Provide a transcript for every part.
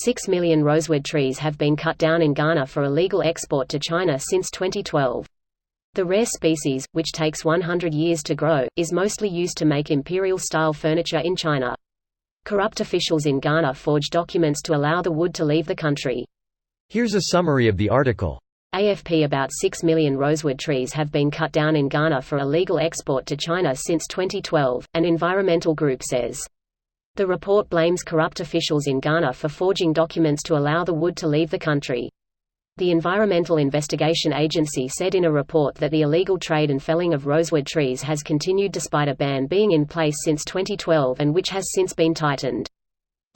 6 million rosewood trees have been cut down in Ghana for illegal export to China since 2012. The rare species, which takes 100 years to grow, is mostly used to make imperial-style furniture in China. Corrupt officials in Ghana forged documents to allow the wood to leave the country. Here's a summary of the article. AFP: About 6 million rosewood trees have been cut down in Ghana for illegal export to China since 2012, an environmental group says. The report blames corrupt officials in Ghana for forging documents to allow the wood to leave the country. The Environmental Investigation Agency said in a report that the illegal trade and felling of rosewood trees has continued despite a ban being in place since 2012 and which has since been tightened.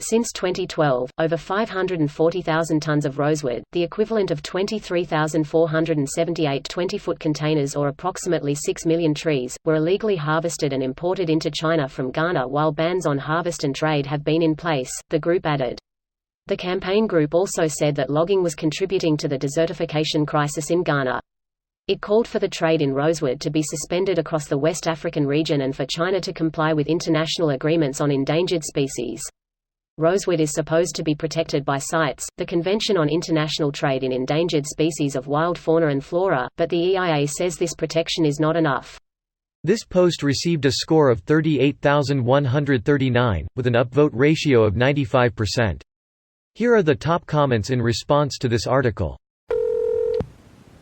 Since 2012, over 540,000 tons of rosewood, the equivalent of 23,478 20-foot containers or approximately 6 million trees, were illegally harvested and imported into China from Ghana while bans on harvest and trade have been in place, the group added. The campaign group also said that logging was contributing to the desertification crisis in Ghana. It called for the trade in rosewood to be suspended across the West African region and for China to comply with international agreements on endangered species. Rosewood is supposed to be protected by CITES, the Convention on International Trade in Endangered Species of Wild Fauna and Flora, but the EIA says this protection is not enough. This post received a score of 38,139, with an upvote ratio of 95%. Here are the top comments in response to this article.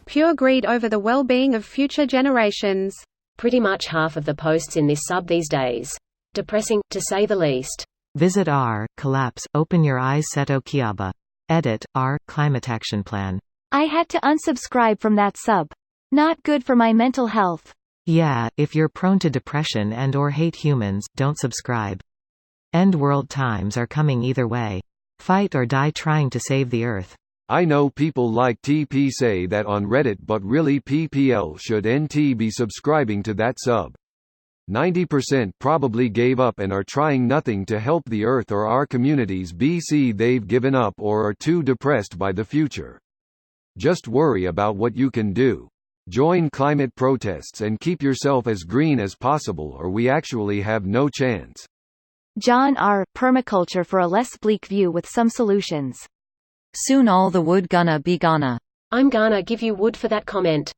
Pure greed over the well-being of future generations. Pretty much half of the posts in this sub these days. Depressing, to say the least. Visit R, collapse, open your eyes Seto Kiaba. Edit, R, climate action plan. I had to unsubscribe from that sub. Not good for my mental health. Yeah, if you're prone to depression and or hate humans, don't subscribe. End world times are coming either way. Fight or die trying to save the earth. I know people like TP say that on Reddit, but really PPL should NT be subscribing to that sub. 90% probably gave up and are trying nothing to help the earth or our communities. BC they've given up or are too depressed by the future. Just worry about what you can do. Join climate protests and keep yourself as green as possible or we actually have no chance. John R. Permaculture for a less bleak view with some solutions. Soon all the wood gonna be gonna. I'm gonna give you wood for that comment.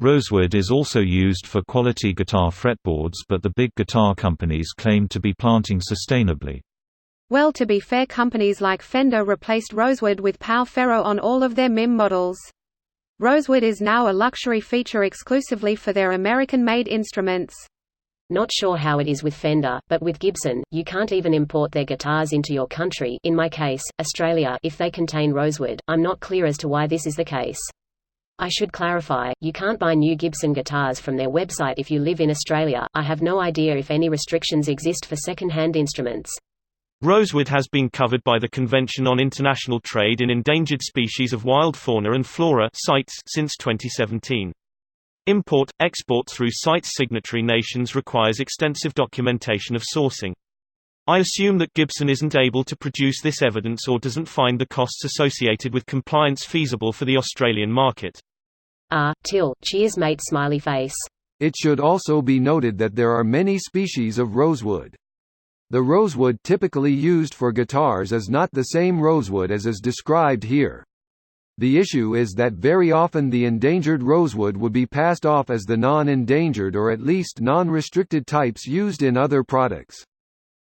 Rosewood is also used for quality guitar fretboards, but the big guitar companies claim to be planting sustainably. Well, to be fair, companies like Fender replaced rosewood with Pau Ferro on all of their MIM models. Rosewood is now a luxury feature exclusively for their American-made instruments. Not sure how it is with Fender, but with Gibson, you can't even import their guitars into your country, in my case, Australia, if they contain rosewood. I'm not clear as to why this is the case. I should clarify, you can't buy new Gibson guitars from their website if you live in Australia. I have no idea if any restrictions exist for second-hand instruments. Rosewood has been covered by the Convention on International Trade in Endangered Species of Wild Fauna and Flora (CITES) since 2017. Import, export through CITES signatory nations requires extensive documentation of sourcing. I assume that Gibson isn't able to produce this evidence or doesn't find the costs associated with compliance feasible for the Australian market. Cheers mate smiley face. It should also be noted that there are many species of rosewood. The rosewood typically used for guitars is not the same rosewood as is described here. The issue is that very often the endangered rosewood would be passed off as the non-endangered or at least non-restricted types used in other products.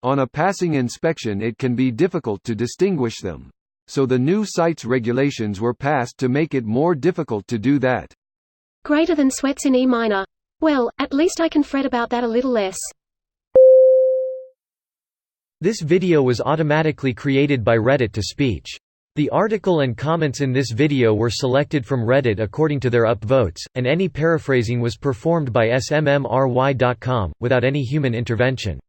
On a passing inspection it can be difficult to distinguish them. So the new CITES regulations were passed to make it more difficult to do that. Greater than sweats in E minor. Well, at least I can fret about that a little less. This video was automatically created by Reddit to speech. The article and comments in this video were selected from Reddit according to their upvotes, and any paraphrasing was performed by smmry.com, without any human intervention.